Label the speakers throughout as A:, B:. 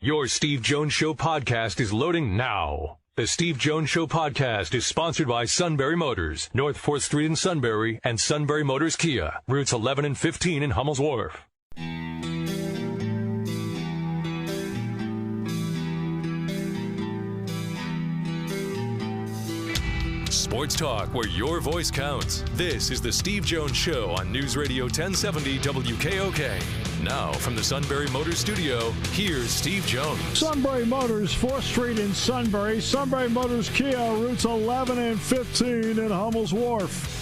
A: Your Steve Jones Show podcast is loading now. The Steve Jones Show podcast is sponsored by Sunbury Motors, North 4th Street in Sunbury, and Sunbury Motors Kia, routes 11 and 15 in Hummel's Wharf. Sports talk where your voice counts. This is the Steve Jones Show on News Radio 1070 WKOK. Now, from the Sunbury Motors studio, here's Steve Jones.
B: Sunbury Motors, 4th Street in Sunbury. Sunbury Motors Kia, routes 11 and 15 in Hummel's Wharf.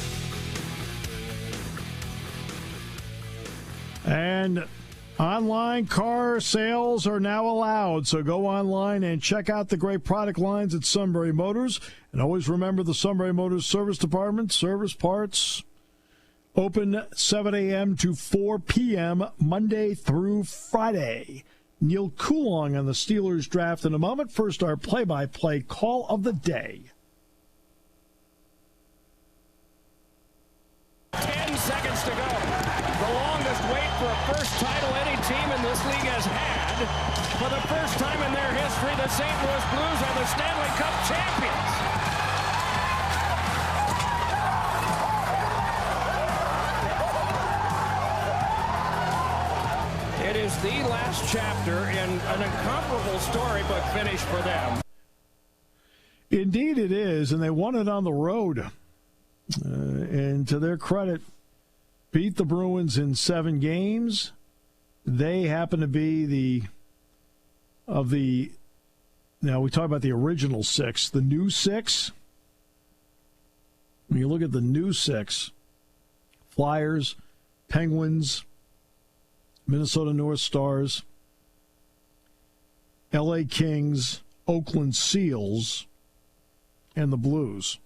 B: And online car sales are now allowed, so go online and check out the great product lines at Sunbury Motors. And always remember the Sunbury Motors Service Department, service parts, open 7 a.m. to 4 p.m. Monday through Friday. Neal Coolong on the Steelers draft in a moment. First, our play-by-play call of the day.
C: 10 seconds to go. The longest wait for a first title any team in this league has had. For the first time in their history, the St. Louis Blues are the Stanley Cup champions. It is the last chapter in an incomparable storybook finish for them.
B: Indeed it is, and they won it on the road. And to their credit, beat the Bruins in 7 games. They happen to be now we talk about the original 6, the new 6. When you look at the new 6, Flyers, Penguins, Minnesota North Stars, LA Kings, Oakland Seals, and the Blues.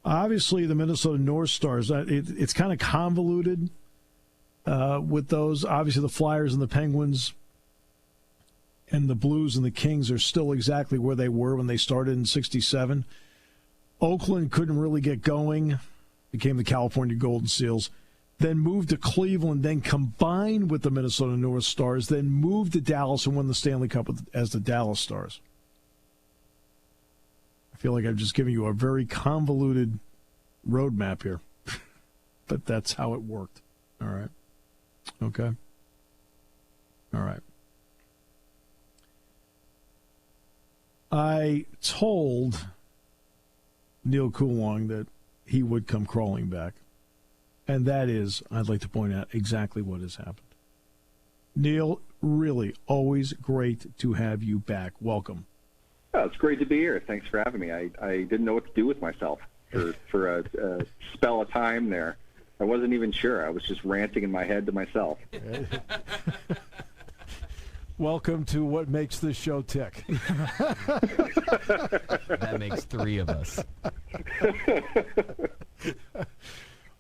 B: Obviously, the Minnesota North Stars, it's kind of convoluted with those. Obviously, the Flyers and the Penguins and the Blues and the Kings are still exactly where they were when they started in '67. Oakland couldn't really get going, became the California Golden Seals, then moved to Cleveland, then combined with the Minnesota North Stars, then moved to Dallas and won the Stanley Cup as the Dallas Stars. I feel like I'm just giving you a very convoluted roadmap here, but that's how it worked. All right. Okay. All right. I told Neal Coolong that he would come crawling back. And that is, I'd like to point out exactly what has happened. Neal, really, always great to have you back. Welcome.
D: Oh, it's great to be here. Thanks for having me. I didn't know what to do with myself for a spell of time there. I wasn't even sure. I was just ranting in my head to myself.
B: Welcome to what makes this show tick.
E: That makes 3 of us.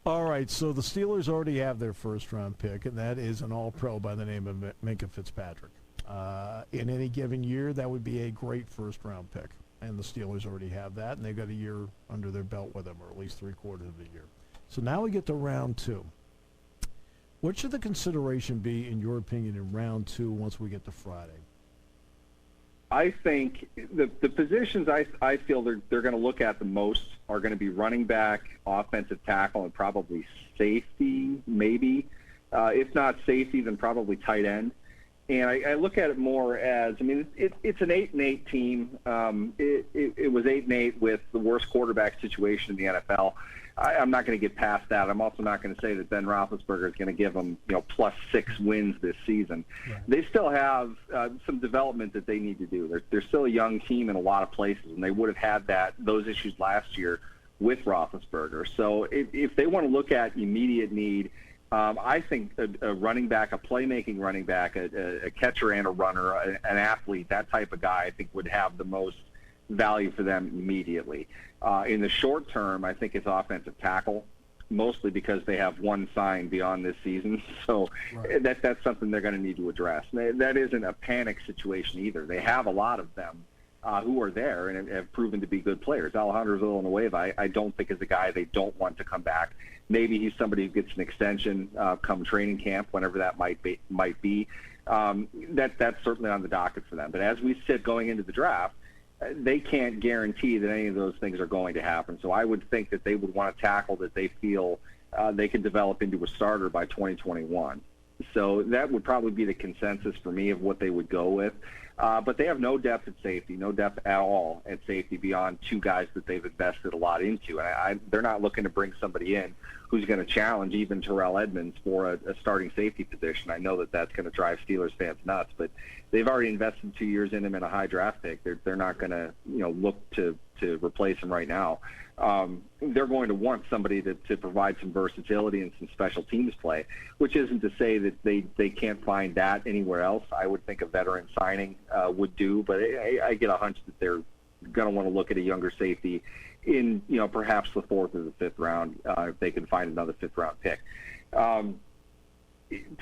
B: All right, so the Steelers already have their first-round pick, and that is an all-pro by the name of Minkah Fitzpatrick. In any given year, that would be a great first-round pick, and the Steelers already have that, and they've got a year under their belt with him, or at least 3/4 of the year. So now we get to round 2. What should the consideration be, in your opinion, in round 2 once we get to Friday?
D: I think the positions I feel they're going to look at the most are going to be running back, offensive tackle, and probably safety, maybe. If not safety, then probably tight end. And I look at it more as, I mean, it's an 8-8 team. It was 8-8 with the worst quarterback situation in the NFL. I'm not going to get past that. I'm also not going to say that Ben Roethlisberger is going to give them, +6 wins this season. Right. They still have some development that they need to do. They're still a young team in a lot of places, and they would have had those issues last year with Roethlisberger. So if they want to look at immediate need, I think a running back, a playmaking running back, a catcher and a runner, an athlete, that type of guy, I think would have the most value for them immediately. In the short term, I think it's offensive tackle, mostly because they have one sign beyond this season. So right. That's something they're going to need to address. That isn't a panic situation either. They have a lot of them who are there and have proven to be good players. Alejandro Villanueva, I don't think is a guy they don't want to come back. Maybe he's somebody who gets an extension come training camp, whenever that might be. That's certainly on the docket for them. But as we sit going into the draft, they can't guarantee that any of those things are going to happen. So I would think that they would want to tackle that they feel they can develop into a starter by 2021. So that would probably be the consensus for me of what they would go with. But they have no depth at safety, no depth at all at safety beyond two guys that they've invested a lot into. And they're not looking to bring somebody in who's going to challenge even Terrell Edmonds for a starting safety position. I know that that's going to drive Steelers fans nuts, but they've already invested 2 years in him in a high draft pick. They're not going to look to replace him right now. They're going to want somebody to provide some versatility and some special teams play, which isn't to say that they can't find that anywhere else. I would think a veteran signing would do, but I get a hunch that they're going to want to look at a younger safety in perhaps the 4th or the 5th round if they can find another 5th round pick.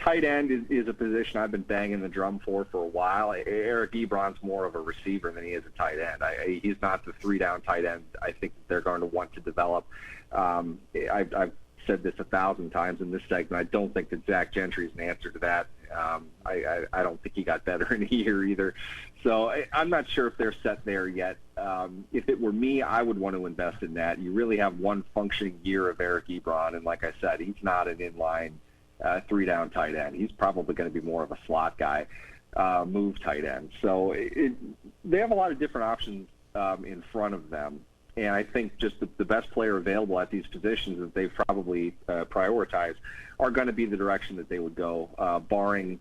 D: Tight end is a position I've been banging the drum for a while. Eric Ebron's more of a receiver than he is a tight end. He's not the 3-down tight end I think that they're going to want to develop. I've said this 1,000 times in this segment. I don't think that Zach Gentry is an answer to that. I don't think he got better in a year either. So I'm not sure if they're set there yet. If it were me, I would want to invest in that. You really have one functioning year of Eric Ebron, and like I said, he's not an inline 3-down tight end. He's probably going to be more of a slot guy, move tight end. So they have a lot of different options in front of them. And I think just the best player available at these positions that they've probably prioritized are going to be the direction that they would go, barring,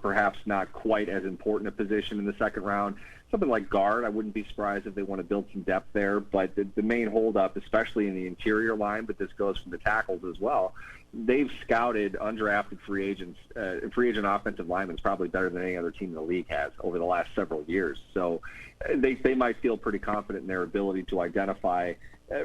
D: perhaps not quite as important a position in the second round. Something like guard, I wouldn't be surprised if they want to build some depth there. But the main holdup, especially in the interior line, but this goes from the tackles as well, they've scouted undrafted free agent offensive linemen probably better than any other team in the league has over the last several years. So they might feel pretty confident in their ability to identify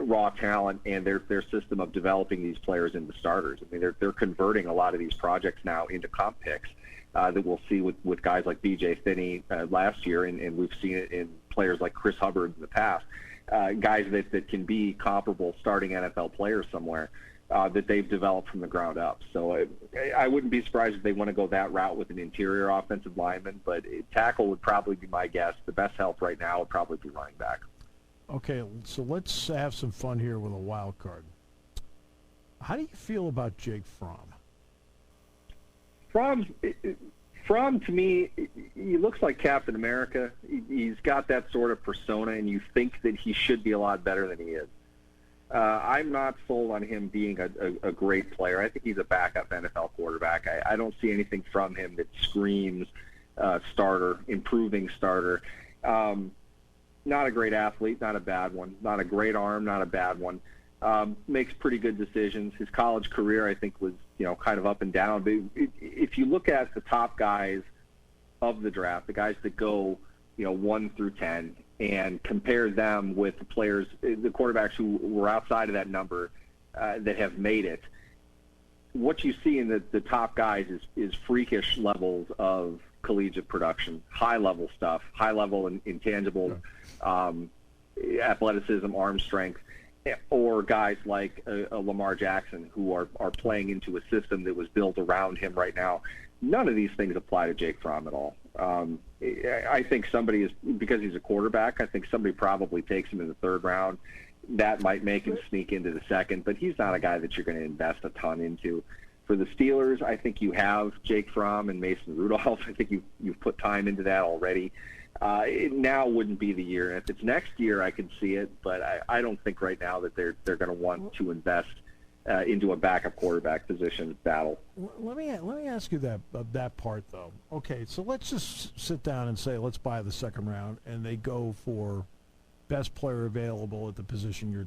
D: raw talent and their system of developing these players into starters. I mean, they're converting a lot of these projects now into comp picks that we'll see with guys like B.J. Finney last year, and we've seen it in players like Chris Hubbard in the past, guys that can be comparable starting NFL players somewhere. That they've developed from the ground up. So I wouldn't be surprised if they want to go that route with an interior offensive lineman, but tackle would probably be my guess. The best help right now would probably be running back.
B: Okay, so let's have some fun here with a wild card. How do you feel about Jake Fromm?
D: Fromm, to me, he looks like Captain America. He's got that sort of persona, and you think that he should be a lot better than he is. I'm not sold on him being a great player. I think he's a backup NFL quarterback. I don't see anything from him that screams starter, improving starter. Not a great athlete, not a bad one. Not a great arm, not a bad one. Makes pretty good decisions. His college career, I think, was kind of up and down. But if you look at the top guys of the draft, the guys that go 1 through 10, and compare them with the players, the quarterbacks who were outside of that number that have made it, what you see in the top guys is freakish levels of collegiate production, high-level stuff, high-level and intangible athleticism, arm strength, or guys like a Lamar Jackson who are playing into a system that was built around him right now. None of these things apply to Jake Fromm at all. I think somebody is, because he's a quarterback, I think somebody probably takes him in the 3rd round. That might make him sneak into the 2nd, but he's not a guy that you're going to invest a ton into. For the Steelers, I think you have Jake Fromm and Mason Rudolph. I think you've put time into that already. Now wouldn't be the year. And if it's next year, I could see it, but I don't think right now that they're going to want to invest into a backup quarterback position battle.
B: Let me ask you that part though. Okay, so let's just sit down and say let's buy the 2nd round, and they go for best player available at the position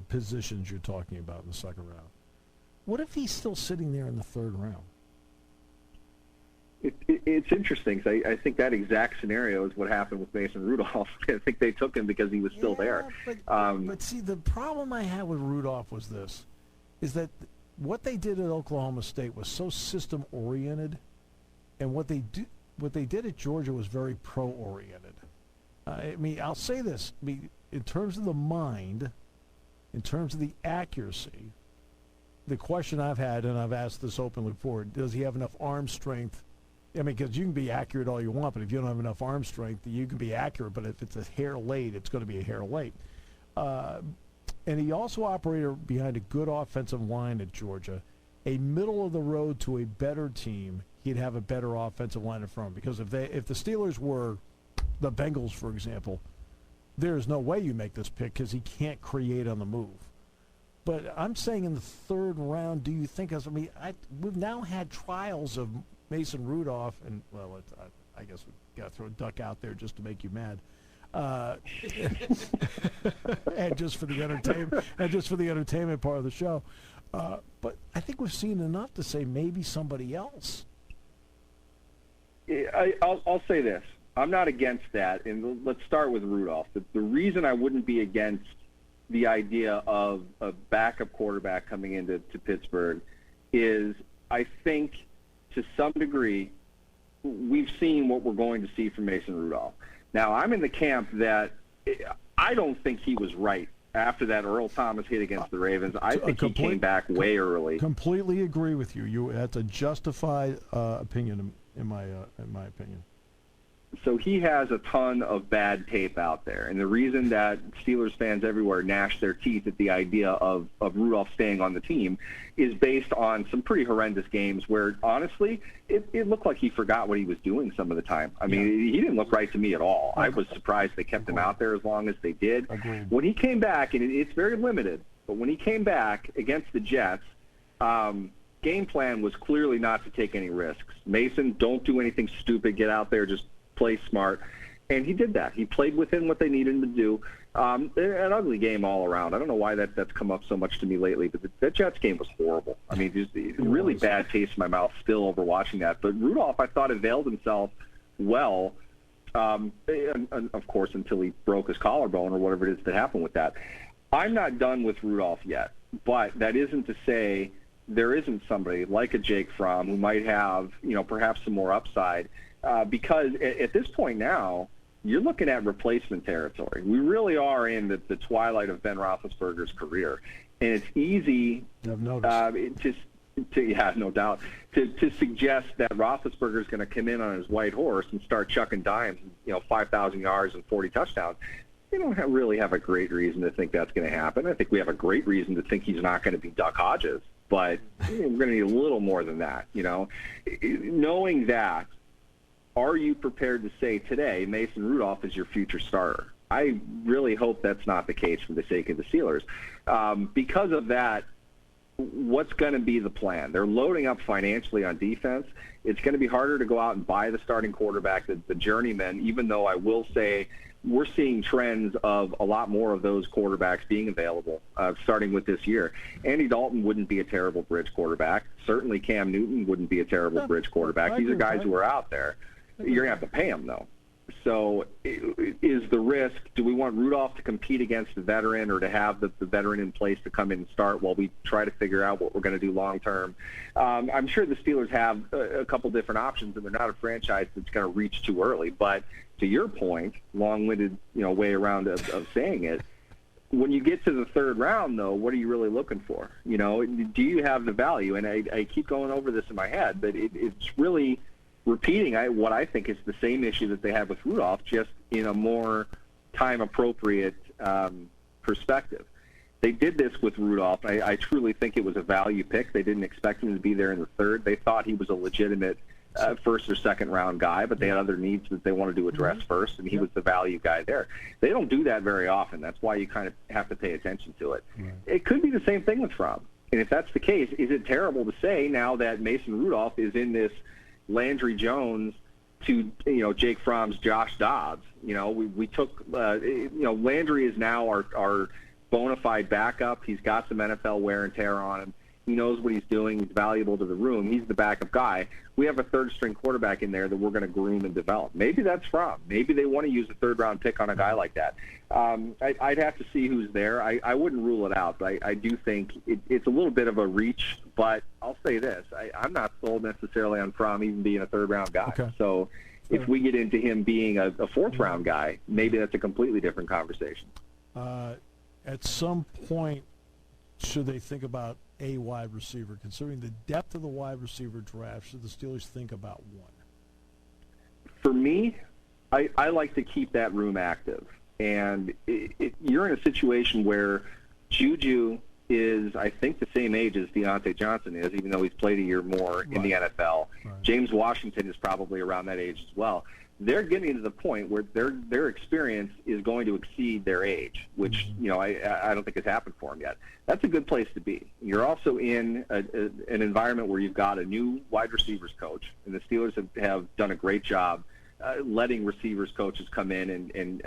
B: positions you're talking about in the 2nd round. What if he's still sitting there in the 3rd round?
D: It's interesting. I think that exact scenario is what happened with Mason Rudolph. I think they took him because he was still there.
B: But see, the problem I had with Rudolph was this. Is that what they did at Oklahoma State was so system-oriented, and what they did at Georgia was very pro-oriented. I'll say this. In terms of the mind, in terms of the accuracy, the question I've had, and I've asked this openly before, does he have enough arm strength I mean, because you can be accurate all you want, but if you don't have enough arm strength, you can be accurate, but if it's a hair late, it's going to be a hair late. And he also operated behind a good offensive line at Georgia. A middle of the road to a better team, he'd have a better offensive line in front of him. Because if the Steelers were the Bengals, for example, there's no way you make this pick because he can't create on the move. But I'm saying in the third round, do you think? We've now had trials of Mason Rudolph, and I guess we got to throw a duck out there just to make you mad, and just for the entertainment part of the show. But I think we've seen enough to say maybe somebody else.
D: I'll say this: I'm not against that, and let's start with Rudolph. The reason I wouldn't be against the idea of a backup quarterback coming into Pittsburgh is I think to some degree we've seen what we're going to see from Mason Rudolph. Now, I'm in the camp that I don't think he was right after that Earl Thomas hit against the Ravens. I think he came back way early.
B: Completely agree with you. That's a justified opinion in my opinion.
D: So he has a ton of bad tape out there. And the reason that Steelers fans everywhere gnash their teeth at the idea of Rudolph staying on the team is based on some pretty horrendous games where, honestly, it looked like he forgot what he was doing some of the time. I mean, he didn't look right to me at all. I was surprised they kept him out there as long as they did.
B: Agreed.
D: When he came back, and it's very limited, but when he came back against the Jets, game plan was clearly not to take any risks. Mason, don't do anything stupid. Get out there, just play smart, and he did that. He played within what they needed him to do. An ugly game all around. I don't know why that's come up so much to me lately, but that Jets game was horrible. I mean, just really bad taste in my mouth still over watching that. But Rudolph, I thought, availed himself well, and of course, until he broke his collarbone or whatever it is that happened with that. I'm not done with Rudolph yet, but that isn't to say there isn't somebody like a Jake Fromm who might have, perhaps some more upside. Because at this point now, you're looking at replacement territory. We really are in the twilight of Ben Roethlisberger's career. And it's easy
B: I've noticed.
D: no doubt, to suggest that Roethlisberger's going to come in on his white horse and start chucking dimes, 5,000 yards and 40 touchdowns. We don't really have a great reason to think that's going to happen. I think we have a great reason to think he's not going to be Duck Hodges. But we're going to need a little more than that, Knowing that, are you prepared to say today Mason Rudolph is your future starter? I really hope that's not the case for the sake of the Steelers. Because of that, what's going to be the plan? They're loading up financially on defense. It's going to be harder to go out and buy the starting quarterback, the journeyman, even though I will say we're seeing trends of a lot more of those quarterbacks being available, starting with this year. Andy Dalton wouldn't be a terrible bridge quarterback. Certainly Cam Newton wouldn't be a terrible bridge quarterback. These are guys who are out there. You're going to have to pay them, though. So is the risk, do we want Rudolph to compete against the veteran or to have the veteran in place to come in and start while we try to figure out what we're going to do long term? I'm sure the Steelers have a couple different options, and they're not a franchise that's going to reach too early. But to your point, long-winded way around of saying it, when you get to the third round, though, what are you really looking for? Do you have the value? And I keep going over this in my head, but it's really – repeating what I think is the same issue that they had with Rudolph, just in a more time-appropriate perspective. They did this with Rudolph. I truly think it was a value pick. They didn't expect him to be there in the third. They thought he was a legitimate first or second-round guy, but they had other needs that they wanted to address first, and he was the value guy there. They don't do that very often. That's why you kind of have to pay attention to it. Right. It could be the same thing with Fromm. And if that's the case, is it terrible to say now that Mason Rudolph is in this Landry Jones to Jake Fromm's Josh Dobbs? We took Landry is now our bona fide backup. He's got some NFL wear and tear on him. He knows what he's doing. He's valuable to the room. He's the backup guy. We have a third-string quarterback in there that we're going to groom and develop. Maybe that's Fromm. Maybe they want to use a third-round pick on a guy like that. I'd have to see who's there. I wouldn't rule it out, but I do think it's a little bit of a reach. But I'll say this. I'm not sold necessarily on Fromm even being a third-round guy.
B: Okay.
D: So if we get into him being a fourth-round guy, maybe that's a completely different conversation.
B: At some point, should they think about a wide receiver? Considering the depth of the wide receiver draft, should the Steelers think about one?
D: For me, I like to keep that room active. And you're in a situation where Juju is, I think, the same age as Deontay Johnson is, even though he's played a year more in the NFL. Right. James Washington is probably around that age as well. They're getting to the point where their experience is going to exceed their age, which I don't think has happened for them yet. That's a good place to be. You're also in an environment where you've got a new wide receivers coach, and the Steelers have done a great job letting receivers coaches come in and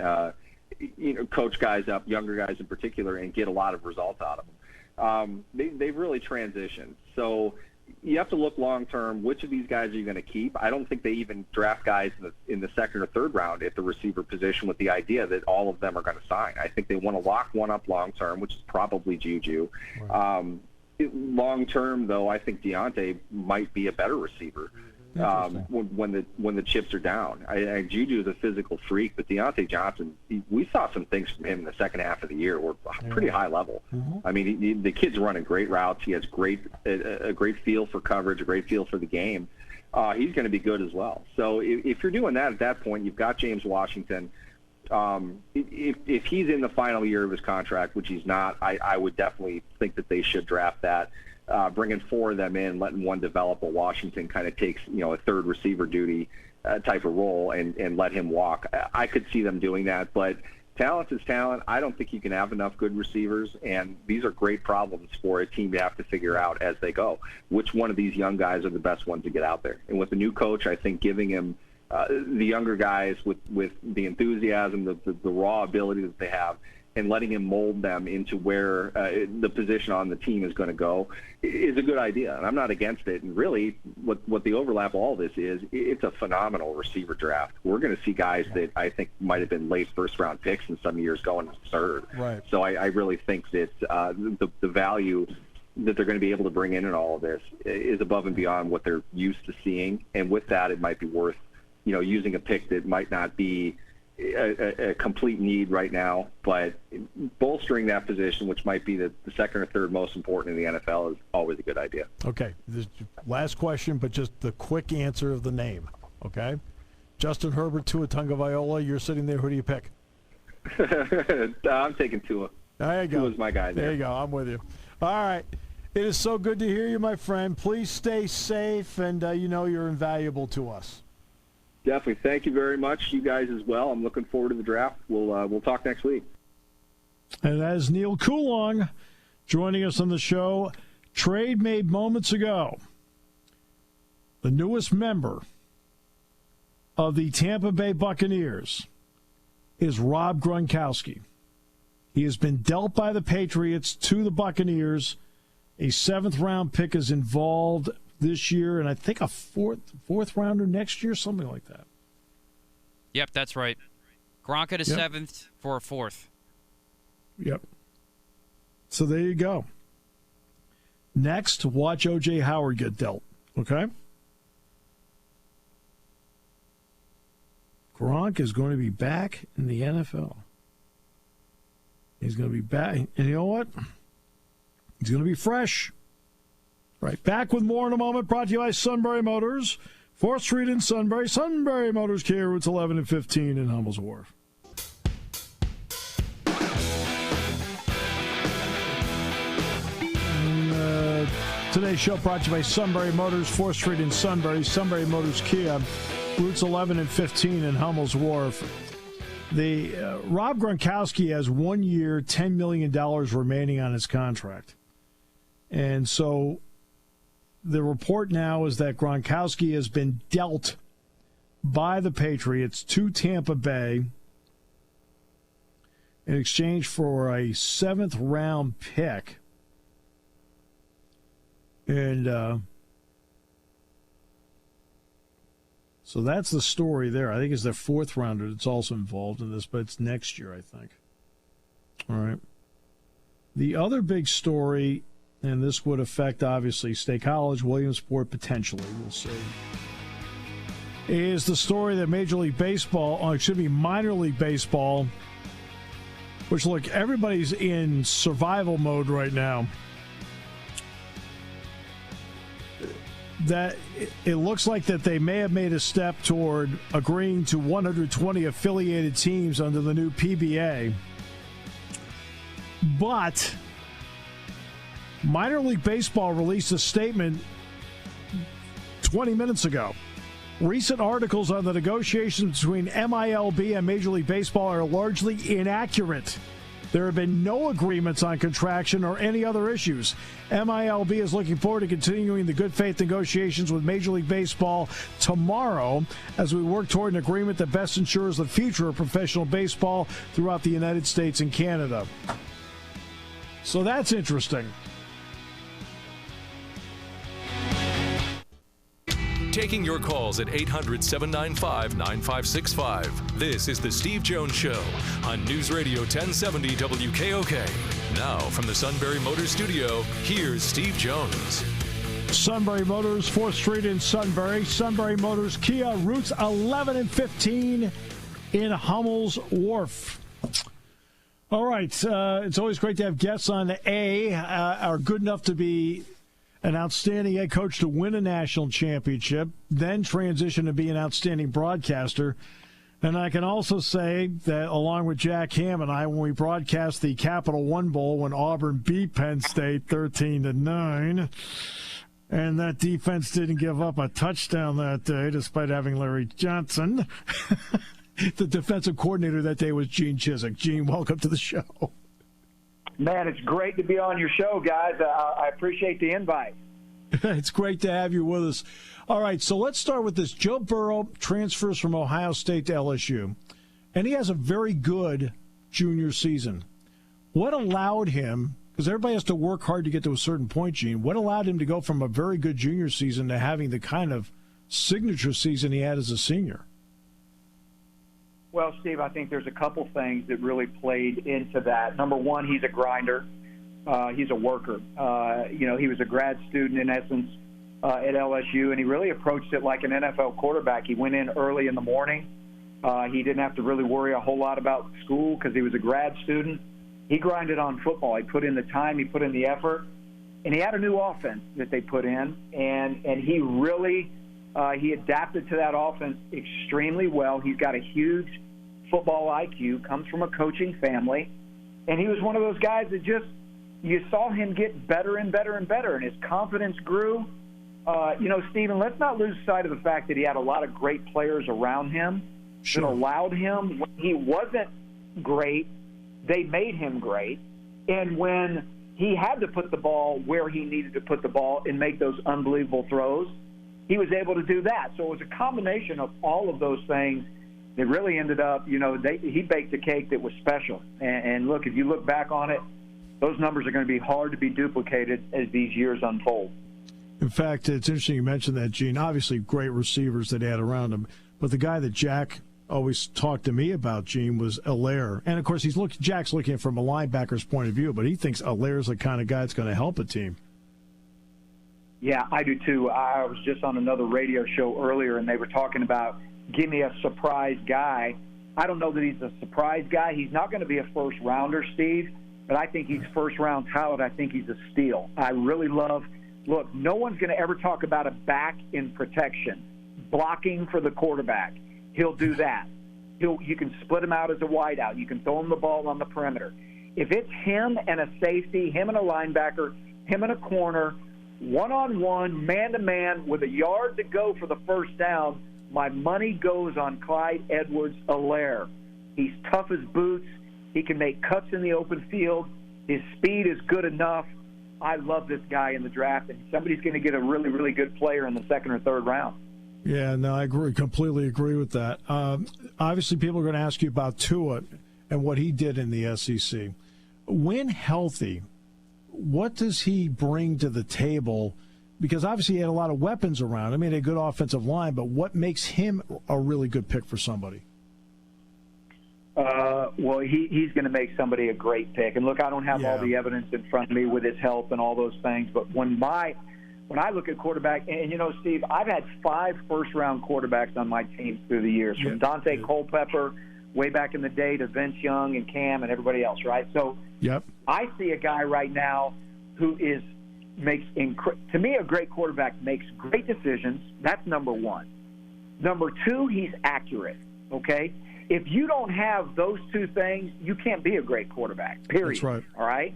D: coach guys up, younger guys in particular, and get a lot of results out of them. They've really transitioned. So you have to look long-term, which of these guys are you going to keep? I don't think they even draft guys in the second or third round at the receiver position with the idea that all of them are going to sign. I think they want to lock one up long-term, which is probably Juju. Right. Long-term, though, I think Deontay might be a better receiver when the chips are down. Juju is a physical freak, but Deontay Johnson, we saw some things from him in the second half of the year were pretty high level. Mm-hmm. I mean, the kid's running great routes. He has a great feel for coverage, a great feel for the game. He's going to be good as well. So if you're doing that at that point, you've got James Washington. If he's in the final year of his contract, which he's not, I would definitely think that they should draft that. Bringing four of them in, letting one develop, while Washington kind of takes a third receiver duty type of role and let him walk. I could see them doing that, but talent is talent. I don't think you can have enough good receivers, and these are great problems for a team to have to figure out as they go. Which one of these young guys are the best ones to get out there? And with the new coach, I think giving him the younger guys with the enthusiasm, the raw ability that they have, and letting him mold them into where the position on the team is going to go is a good idea. And I'm not against it. And really, what the overlap of all this is, it's a phenomenal receiver draft. We're going to see guys that I think might have been late first-round picks in some years going third. Right. So I really think that the value that they're going to be able to bring in all of this is above and beyond what they're used to seeing. And with that, it might be worth, using a pick that might not be a complete need right now, but bolstering that position, which might be the second or third most important in the NFL, is always a good idea.
B: Okay, this last question, but just the quick answer of the name, okay? Justin Herbert, Tua Tagovailoa, you're sitting there. Who do you pick?
D: I'm taking Tua.
B: There you go.
D: Tua's my guy there.
B: There you go. I'm with you. All right. It is so good to hear you, my friend. Please stay safe, and you're invaluable to us.
D: Definitely. Thank you very much. You guys as well. I'm looking forward to the draft. We'll talk next week.
B: And that is Neal Coolong joining us on the show. Trade made moments ago. The newest member of the Tampa Bay Buccaneers is Rob Gronkowski. He has been dealt by the Patriots to the Buccaneers. A 7th-round pick is involved this year, and I think a fourth rounder next year, something like that.
F: Yep, that's right. Gronk at a 7th for a 4th.
B: Yep. So there you go. Next, watch O.J. Howard get dealt, okay? Gronk is going to be back in the NFL. He's going to be back, and you know what? He's going to be fresh. Right, back with more in a moment, brought to you by Sunbury Motors, 4th Street in Sunbury. Sunbury Motors, Kia, routes 11 and 15 in Hummel's Wharf. Today's show brought to you by Sunbury Motors, 4th Street in Sunbury. Sunbury Motors, Kia, routes 11 and 15 in Hummel's Wharf. Rob Gronkowski has 1 year, $10 million remaining on his contract. And so the report now is that Gronkowski has been dealt by the Patriots to Tampa Bay in exchange for a 7th-round pick. And so that's the story there. I think it's their 4th rounder that's also involved in this, but it's next year, I think. All right. The other big story, and this would affect, obviously, State College, Williamsport, potentially, we'll see, is the story that Minor League Baseball, which, look, everybody's in survival mode right now. that it looks like that they may have made a step toward agreeing to 120 affiliated teams under the new PBA. But Minor League Baseball released a statement 20 minutes ago. Recent articles on the negotiations between MiLB and Major League Baseball are largely inaccurate. There have been no agreements on contraction or any other issues. MiLB is looking forward to continuing the good faith negotiations with Major League Baseball tomorrow as we work toward an agreement that best ensures the future of professional baseball throughout the United States and Canada. So that's interesting.
A: Taking your calls at 800-795-9565. This is The Steve Jones Show on News Radio 1070 WKOK. Now from the Sunbury Motors Studio, here's Steve Jones.
B: Sunbury Motors, 4th Street in Sunbury. Sunbury Motors Kia, routes 11 and 15 in Hummel's Wharf. All right. It's always great to have guests on are good enough to be an outstanding head coach to win a national championship, then transition to be an outstanding broadcaster. And I can also say that along with Jack Ham and I, when we broadcast the Capital One Bowl when Auburn beat Penn State 13-9, and that defense didn't give up a touchdown that day despite having Larry Johnson, the defensive coordinator that day was Gene Chizik. Gene, welcome to the show.
G: Man, it's great to be on your show, guys. I appreciate the invite.
B: It's great to have you with us. All right, so let's start with this. Joe Burrow transfers from Ohio State to LSU, and he has a very good junior season. What allowed him, because everybody has to work hard to get to a certain point, Gene, what allowed him to go from a very good junior season to having the kind of signature season he had as a senior?
G: Well, Steve, I think there's a couple things that really played into that. Number one, he's a grinder. He's a worker. He was a grad student, in essence, at LSU, and he really approached it like an NFL quarterback. He went in early in the morning. He didn't have to really worry a whole lot about school because he was a grad student. He grinded on football. He put in the time. He put in the effort. And he had a new offense that they put in, and he really he adapted to that offense extremely well. He's got a huge football IQ, comes from a coaching family, and he was one of those guys that just, you saw him get better and better and better, and his confidence grew. Stephen, let's not lose sight of the fact that he had a lot of great players around him that allowed him, when he wasn't great, they made him great. And when he had to put the ball where he needed to put the ball and make those unbelievable throws, he was able to do that. So it was a combination of all of those things that really ended up, he baked a cake that was special. And look, if you look back on it, those numbers are going to be hard to be duplicated as these years unfold.
B: In fact, it's interesting you mentioned that, Gene. Obviously, great receivers that he had around him. But the guy that Jack always talked to me about, Gene, was Allaire. And, of course, Jack's looking from a linebacker's point of view, but he thinks Allaire's the kind of guy that's going to help a team.
G: Yeah, I do too. I was just on another radio show earlier, and they were talking about, give me a surprise guy. I don't know that he's a surprise guy. He's not going to be a first-rounder, Steve, but I think he's first-round talent. I think he's a steal. I really love – look, no one's going to ever talk about a back in protection, blocking for the quarterback. He'll do that. You can split him out as a wideout. You can throw him the ball on the perimeter. If it's him and a safety, him and a linebacker, him and a corner, one-on-one, man-to-man, with a yard to go for the first down, my money goes on Clyde Edwards-Helaire. He's tough as boots. He can make cuts in the open field. His speed is good enough. I love this guy in the draft, and somebody's going to get a really, really good player in the second or third round.
B: Yeah, no, I completely agree with that. Obviously, people are going to ask you about Tua and what he did in the SEC. When healthy, what does he bring to the table? Because obviously he had a lot of weapons around him. He had a good offensive line, but what makes him a really good pick for somebody?
G: Well, he's going to make somebody a great pick. And look, I don't have all the evidence in front of me with his health and all those things, but when I look at quarterback, and Steve, I've had 5 first-round quarterbacks on my team through the years, from Dante Culpepper way back in the day to Vince Young and Cam and everybody else, right? So I see a guy right now who is to me, a great quarterback makes great decisions. That's number one. Number two, he's accurate, okay? If you don't have those two things, you can't be a great quarterback, period.
B: That's right.
G: All right?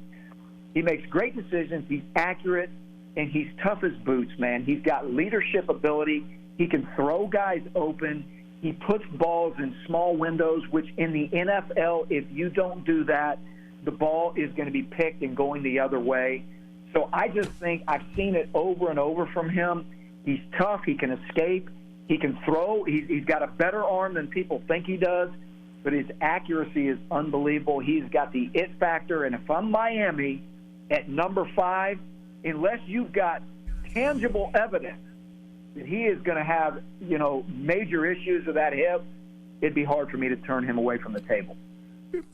G: He makes great decisions. He's accurate, and he's tough as boots, man. He's got leadership ability. He can throw guys open. He puts balls in small windows, which in the NFL, if you don't do that, the ball is going to be picked and going the other way. So I just think I've seen it over and over from him. He's tough. He can escape. He can throw. He's got a better arm than people think he does, but his accuracy is unbelievable. He's got the it factor, and if I'm Miami at number 5, unless you've got tangible evidence that he is going to have, major issues with that hip, it'd be hard for me to turn him away from the table.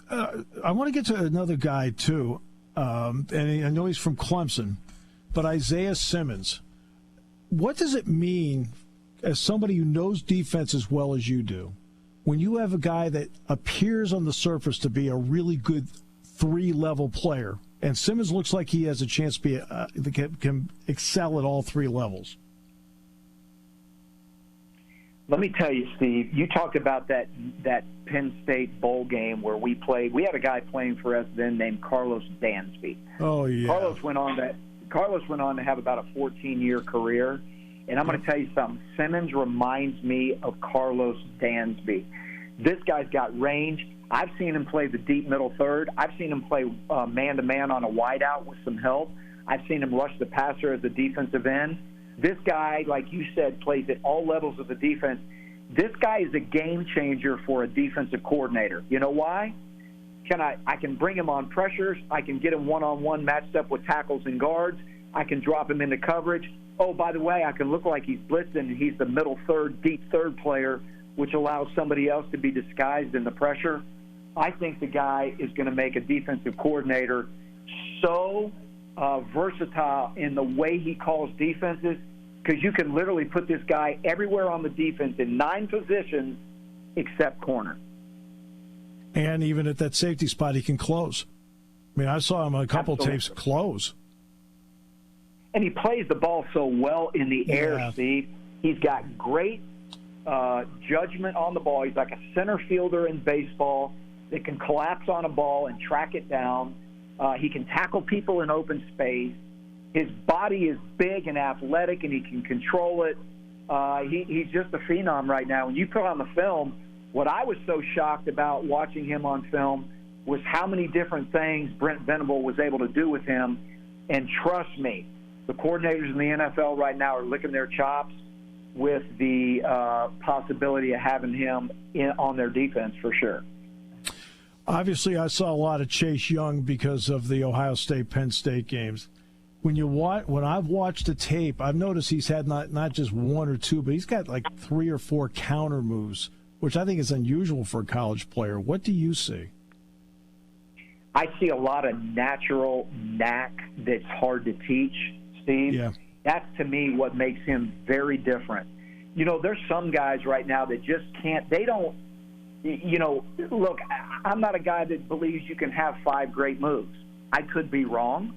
B: I want to get to another guy, too, and I know he's from Clemson, but Isaiah Simmons. What does it mean, as somebody who knows defense as well as you do, when you have a guy that appears on the surface to be a really good 3-level player, and Simmons looks like he has a chance to be can excel at all 3 levels?
G: Let me tell you, Steve, you talked about that Penn State bowl game where we played. We had a guy playing for us then named Carlos Dansby.
B: Oh, yeah.
G: Carlos went on to have about a 14-year career. And I'm going to tell you something. Simmons reminds me of Carlos Dansby. This guy's got range. I've seen him play the deep middle third. I've seen him play man-to-man on a wideout with some help. I've seen him rush the passer as a defensive end. This guy, like you said, plays at all levels of the defense. This guy is a game changer for a defensive coordinator. You know why? I can bring him on pressures. I can get him one-on-one matched up with tackles and guards. I can drop him into coverage. Oh, by the way, I can look like he's blitzing, and he's the middle third, deep third player, which allows somebody else to be disguised in the pressure. I think the guy is going to make a defensive coordinator so versatile in the way he calls defenses, because you can literally put this guy everywhere on the defense in 9 positions except corner.
B: And even at that safety spot, he can close. I mean, I saw him on a couple of tapes close.
G: And he plays the ball so well in the air, Steve. He's got great judgment on the ball. He's like a center fielder in baseball that can collapse on a ball and track it down. He can tackle people in open space. His body is big and athletic, and he can control it. He's just a phenom right now. When you put on the film, what I was so shocked about watching him on film was how many different things Brent Venable was able to do with him. And trust me, the coordinators in the NFL right now are licking their chops with the possibility of having him on their defense for sure.
B: Obviously, I saw a lot of Chase Young because of the Ohio State-Penn State games. When I've watched the tape, I've noticed he's had not just 1 or 2, but he's got like 3 or 4 counter moves, which I think is unusual for a college player. What do you see?
G: I see a lot of natural knack that's hard to teach, Steve.
B: Yeah.
G: That's, to me, what makes him very different. There's some guys right now that just can't – they don't – look, I'm not a guy that believes you can have 5 great moves. I could be wrong.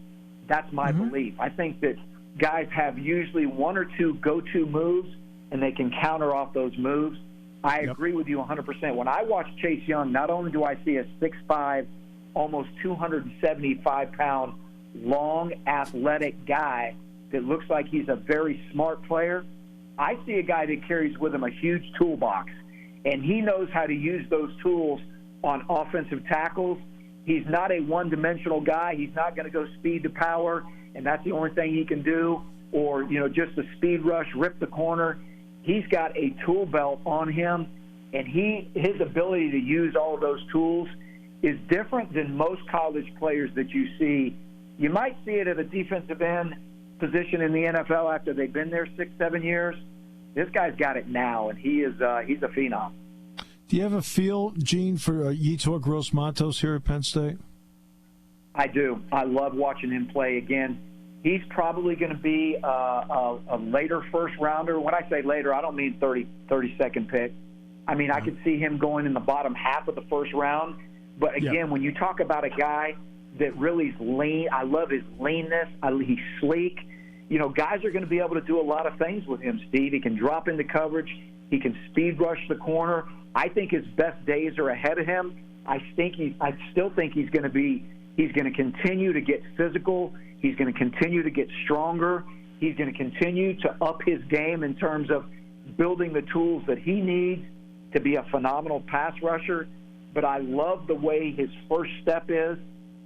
G: That's my belief. I think that guys have usually 1 or 2 go-to moves, and they can counter off those moves. I agree with you 100%. When I watch Chase Young, not only do I see a 6'5", almost 275-pound, long, athletic guy that looks like he's a very smart player, I see a guy that carries with him a huge toolbox, and he knows how to use those tools on offensive tackles. He's not a one-dimensional guy. He's not going to go speed to power, and that's the only thing he can do, or, just a speed rush, rip the corner. He's got a tool belt on him, and his ability to use all of those tools is different than most college players that you see. You might see it at a defensive end position in the NFL after they've been there 6-7 years. This guy's got it now, and he's a phenom.
B: Do you have a feel, Gene, for Yetur Gross-Matos here at Penn State?
G: I do. I love watching him play. Again, he's probably going to be a later first-rounder. When I say later, I don't mean 32nd pick. I mean, I could see him going in the bottom half of the first round. But, again, when you talk about a guy that really is lean. I love his leanness. He's sleek. You know, guys are going to be able to do a lot of things with him, Steve. He can drop into coverage. He can speed rush the corner. I think his best days are ahead of him. I still think he's going to continue to get physical. He's going to continue to get stronger. He's going to continue to up his game in terms of building the tools that he needs to be a phenomenal pass rusher. But I love the way his first step is.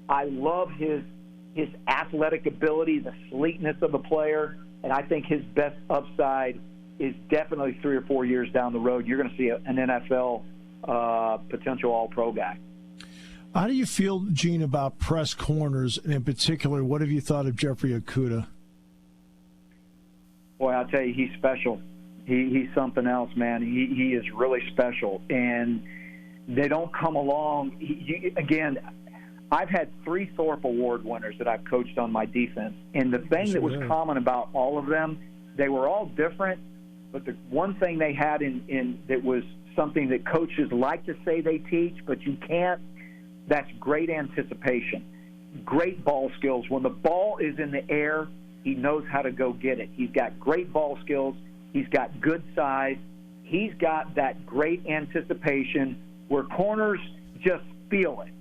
G: I love his athletic ability, the sleekness of the player, and I think his best upside is definitely 3 or 4 years down the road. You're going to see an NFL potential All-Pro guy.
B: How do you feel, Gene, about press corners, and in particular, what have you thought of Jeffrey Okudah?
G: Boy, I'll tell you, he's special. He's something else, man. He is really special, and they don't come along. Again, I've had 3 Thorpe Award winners that I've coached on my defense, and the thing that was common about all of them, they were all different, but the one thing they had in that was something that coaches like to say they teach, but you can't, that's great anticipation, great ball skills. When the ball is in the air, he knows how to go get it. He's got great ball skills. He's got good size. He's got that great anticipation where corners just feel it.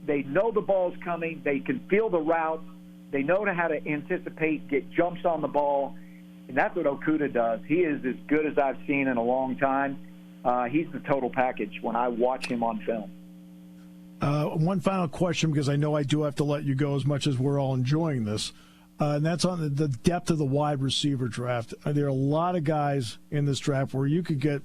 G: They know the ball's coming. They can feel the route. They know how to anticipate, get jumps on the ball, and that's what Okudah does. He is as good as I've seen in a long time. He's the total package when I watch him on film.
B: One final question, because I know I do have to let you go as much as we're all enjoying this, and that's on the depth of the wide receiver draft. There are a lot of guys in this draft where you could get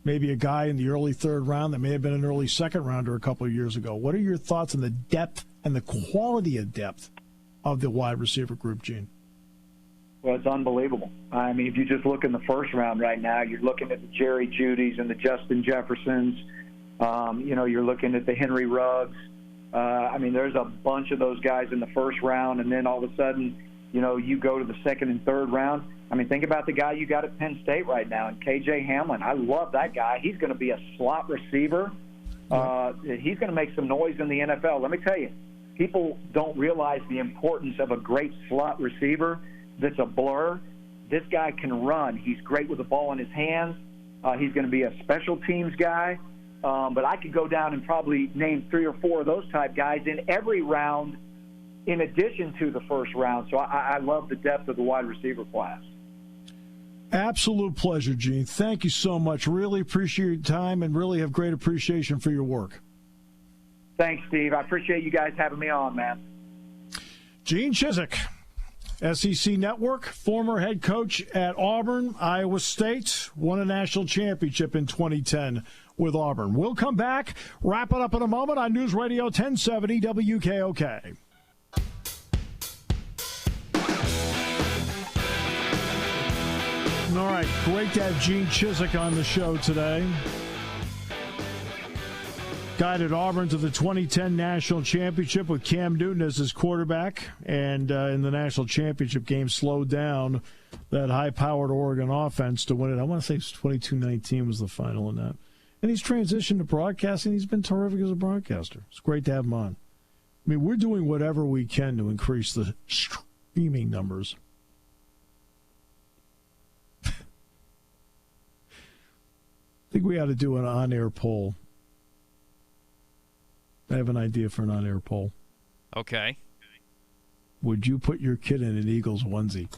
B: maybe a guy in the early 3rd round that may have been an early 2nd rounder a couple of years ago. What are your thoughts on the depth and the quality of depth of the wide receiver group, Gene?
G: Well, it's unbelievable. I mean, if you just look in the 1st round right now, you're looking at the Jerry Judys and the Justin Jeffersons. You're looking at the Henry Ruggs. I mean, there's a bunch of those guys in the 1st round, and then all of a sudden, you go to the 2nd and 3rd round. I mean, think about the guy you got at Penn State right now, and KJ Hamlin. I love that guy. He's going to be a slot receiver. He's going to make some noise in the NFL. Let me tell you, people don't realize the importance of a great slot receiver that's a blur. This guy can run. He's great with the ball in his hands. He's going to be a special teams guy. But I could go down and probably name 3 or 4 of those type guys in every round in addition to the 1st round. So I love the depth of the wide receiver class.
B: Absolute pleasure, Gene. Thank you so much. Really appreciate your time and really have great appreciation for your work.
G: Thanks, Steve. I appreciate you guys having me on, man.
B: Gene Chizik, SEC Network, former head coach at Auburn, Iowa State, won a national championship in 2010 with Auburn. We'll come back, wrap it up in a moment on News Radio 1070 WKOK. All right, great to have Gene Chizik on the show today. Guided Auburn to the 2010 National Championship with Cam Newton as his quarterback, and in the National Championship game slowed down that high-powered Oregon offense to win it. I want to say 22-19 was the final in that. And he's transitioned to broadcasting. He's been terrific as a broadcaster. It's great to have him on. I mean, we're doing whatever we can to increase the streaming numbers. I think we ought to do an on-air poll. I have an idea for an on-air poll.
F: Okay.
B: Would you put your kid in an Eagles onesie?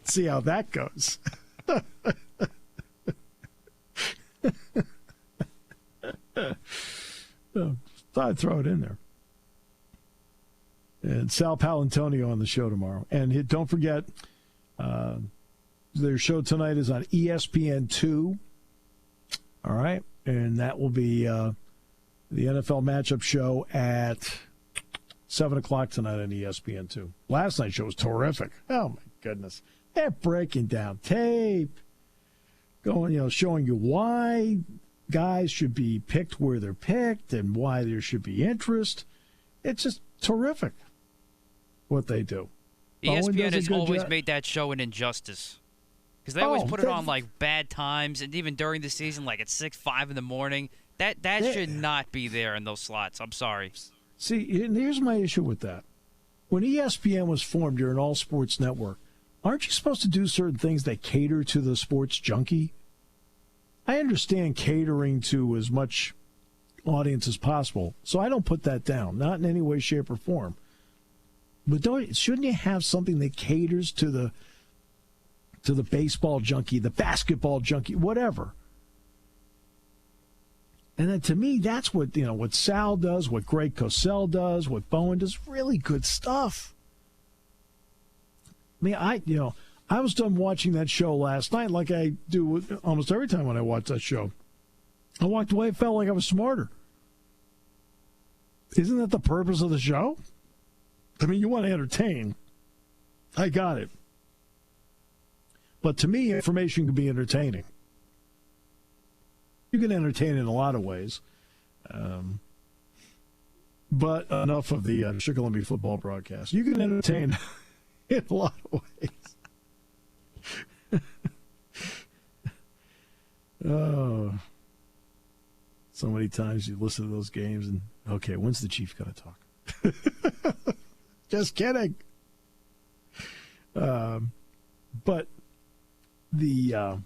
B: See how that goes. Thought I'd throw it in there. And Sal Palantonio on the show tomorrow. And don't forget, their show tonight is on ESPN2. All right. And that will be the NFL matchup show at 7 o'clock tonight on ESPN2. Last night's show was terrific. Oh, my goodness. They're breaking down tape, showing you why guys should be picked where they're picked and why there should be interest. It's just terrific what they do.
F: ESPN has always made that show an injustice. Because they always put it on, like, bad times, and even during the season, like at 6, 5 in the morning. That should not be there in those slots. I'm sorry.
B: See, and here's my issue with that. When ESPN was formed, you're an all-sports network. Aren't you supposed to do certain things that cater to the sports junkie? I understand catering to as much audience as possible, so I don't put that down, not in any way, shape, or form. But shouldn't you have something that caters to the baseball junkie, the basketball junkie, whatever? And then to me, that's what what Sal does, what Greg Cosell does, what Bowen does, really good stuff. I mean, I was done watching that show last night, like I do almost every time when I watch that show. I walked away, felt like I was smarter. Isn't that the purpose of the show? I mean, you want to entertain. I got it. But to me, information can be entertaining. You can entertain in a lot of ways. But enough of the Sugar football broadcast. You can entertain in a lot of ways. Oh, so many times you listen to those games and, okay, when's the Chief going to talk? Just kidding. But the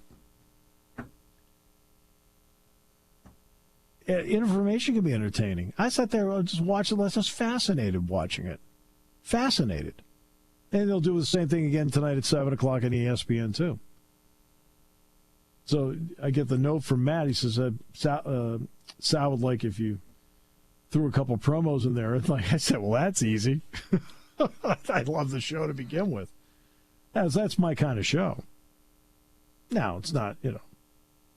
B: information can be entertaining. I sat there and just watched it. I was just fascinated watching it. Fascinated. And they'll do the same thing again tonight at 7 o'clock on ESPN, too. So I get the note from Matt. He says, Sal would like if you threw a couple promos in there. And like I said, well, that's easy. I love the show to begin with. That's my kind of show. Now, it's not,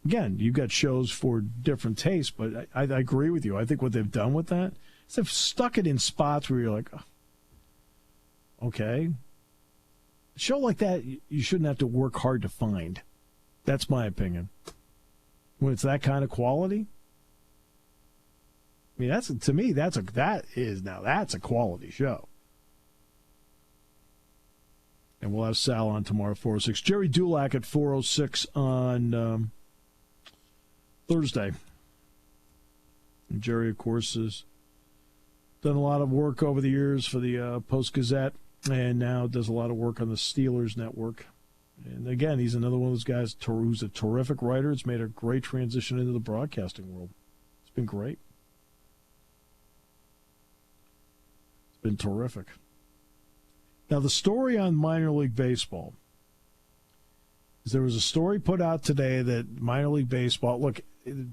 B: again, you've got shows for different tastes, but I agree with you. I think what they've done with that is they've stuck it in spots where you're like, oh, okay. A show like that, you shouldn't have to work hard to find. That's my opinion. When it's that kind of quality, I mean, that's a quality show. And we'll have Sal on tomorrow at 4:06. Jerry Dulac at 4:06 on Thursday. And Jerry, of course, has done a lot of work over the years for the Post-Gazette, and now does a lot of work on the Steelers Network. And again, he's another one of those guys who's a terrific writer. It's made a great transition into the broadcasting world. It's been great. It's been terrific. Now, the story on minor league baseball is there was a story put out today that minor league baseball, look,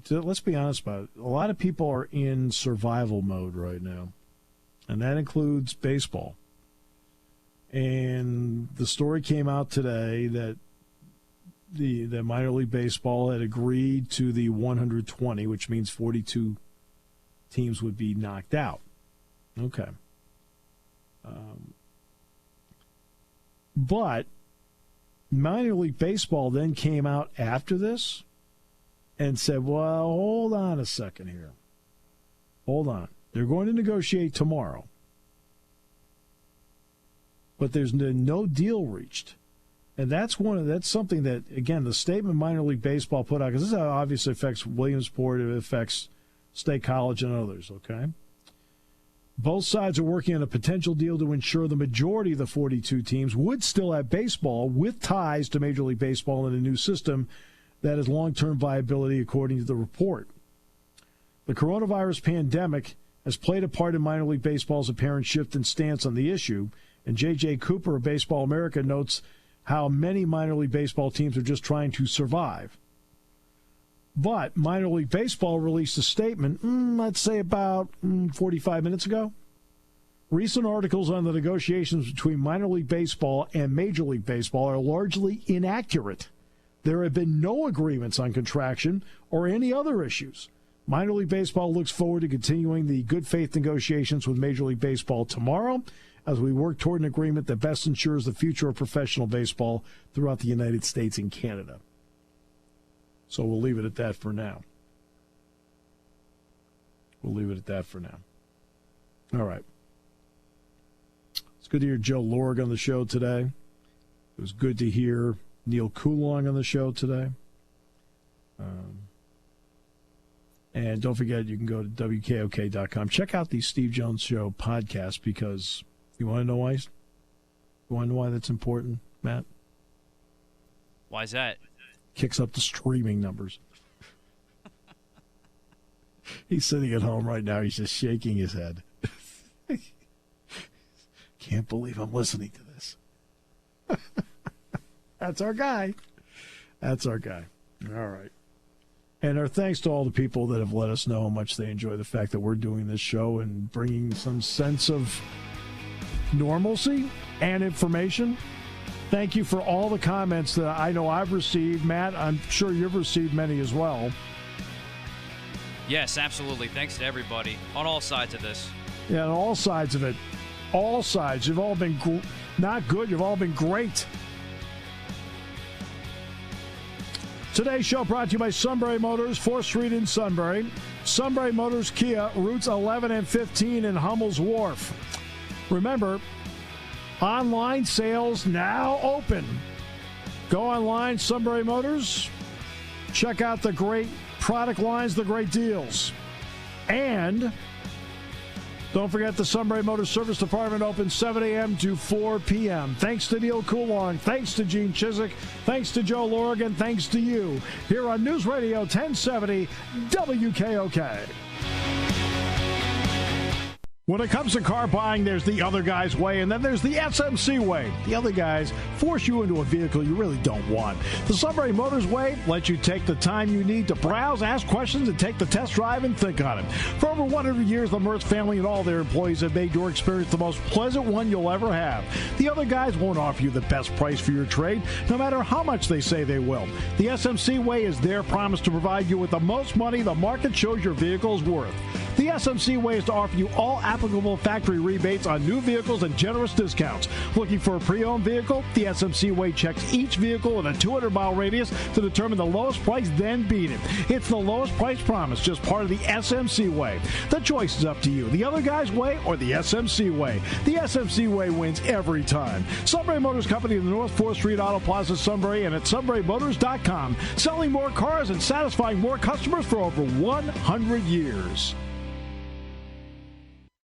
B: let's be honest about it. A lot of people are in survival mode right now, and that includes baseball. And the story came out today that the minor league baseball had agreed to the 120, which means 42 teams would be knocked out. Okay. But minor league baseball then came out after this and said, well, hold on a second here. Hold on. They're going to negotiate tomorrow. But there's no deal reached. And that's something that, again, the statement minor league baseball put out, because this obviously affects Williamsport, it affects State College and others, okay? Both sides are working on a potential deal to ensure the majority of the 42 teams would still have baseball with ties to Major League Baseball in a new system that has long-term viability, according to the report. The coronavirus pandemic has played a part in minor league baseball's apparent shift in stance on the issue, and J.J. Cooper of Baseball America notes how many minor league baseball teams are just trying to survive. But minor league baseball released a statement, let's say about 45 minutes ago. Recent articles on the negotiations between minor league baseball and Major League Baseball are largely inaccurate. There have been no agreements on contraction or any other issues. Minor League Baseball looks forward to continuing the good faith negotiations with Major League Baseball tomorrow as we work toward an agreement that best ensures the future of professional baseball throughout the United States and Canada. So we'll leave it at that for now. All right. It's good to hear Joe Lorg on the show today. It was good to hear Neal Coolong on the show today. And don't forget, you can go to WKOK.com. Check out the Steve Jones Show podcast, because you want to know why? You want to know why that's important, Matt?
F: Why is that?
B: Kicks up the streaming numbers. He's sitting at home right now. He's just shaking his head. Can't believe I'm listening to this. That's our guy. That's our guy. All right. And our thanks to all the people that have let us know how much they enjoy the fact that we're doing this show and bringing some sense of normalcy and information. Thank you for all the comments that I know I've received. Matt, I'm sure you've received many as well.
F: Yes, absolutely. Thanks to everybody on all sides of this.
B: Yeah, on all sides of it. All sides. You've all been not good. You've all been great. Today's show brought to you by Sunbury Motors, 4th Street in Sunbury. Sunbury Motors Kia, routes 11 and 15 in Hummel's Wharf. Remember, online sales now open. Go online, Sunbury Motors. Check out the great product lines, the great deals. And don't forget the Sunbury Motors Service Department open 7 a.m. to 4 p.m. Thanks to Neal Coolong. Thanks to Gene Chizik. Thanks to Joe Lorigan. Thanks to you here on News Radio 1070 WKOK. When it comes to car buying, there's the other guy's way, and then there's the SMC way. The other guys force you into a vehicle you really don't want. The Sunbury Motors way lets you take the time you need to browse, ask questions, and take the test drive and think on it. For over 100 years, the Mertz family and all their employees have made your experience the most pleasant one you'll ever have. The other guys won't offer you the best price for your trade, no matter how much they say they will. The SMC way is their promise to provide you with the most money the market shows your vehicle is worth. The SMC way is to offer you all applicable factory rebates on new vehicles and generous discounts. Looking for a pre-owned vehicle? The SMC way checks each vehicle in a 200-mile radius to determine the lowest price, then beat it. It's the lowest price promise, just part of the SMC way. The choice is up to you. The other guy's way or the SMC way. The SMC way wins every time. Sunbury Motors Company in the North 4th Street Auto Plaza, Sunbury, and at sunburymotors.com. Selling more cars and satisfying more customers for over 100 years.